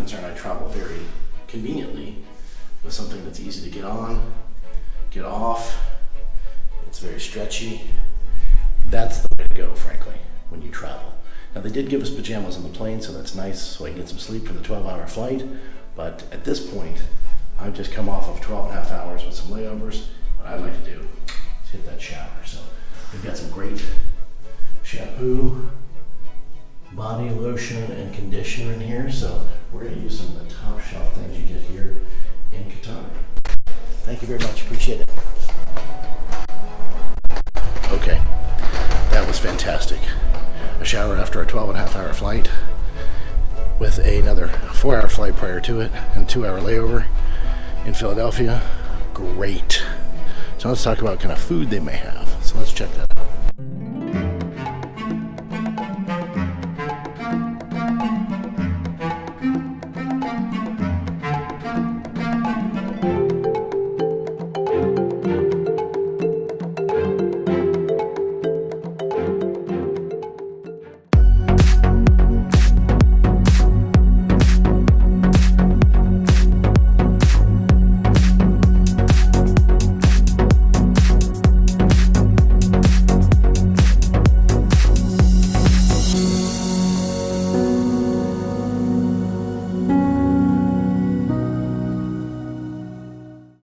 concerned, I travel very conveniently with something that's easy to get on, get off. It's very stretchy. That's the way to go, frankly, when you travel. Now, they did give us pajamas on the plane, so that's nice, so I can get some sleep for the 12-hour flight. But at this point, I've just come off of 12 and a half hours with some layovers. What I'd like to do is hit that shower. So we've got some great shampoo, body lotion, and conditioner in here. So we're going to use some of the top shelf things you get here in Qatar. Thank you very much. Appreciate it. Okay, that was fantastic. A shower after a 12 and a half hour flight with another 4-hour flight prior to it and 2-hour layover in Philadelphia. Great. So let's talk about kind of food they may have. So let's check that out.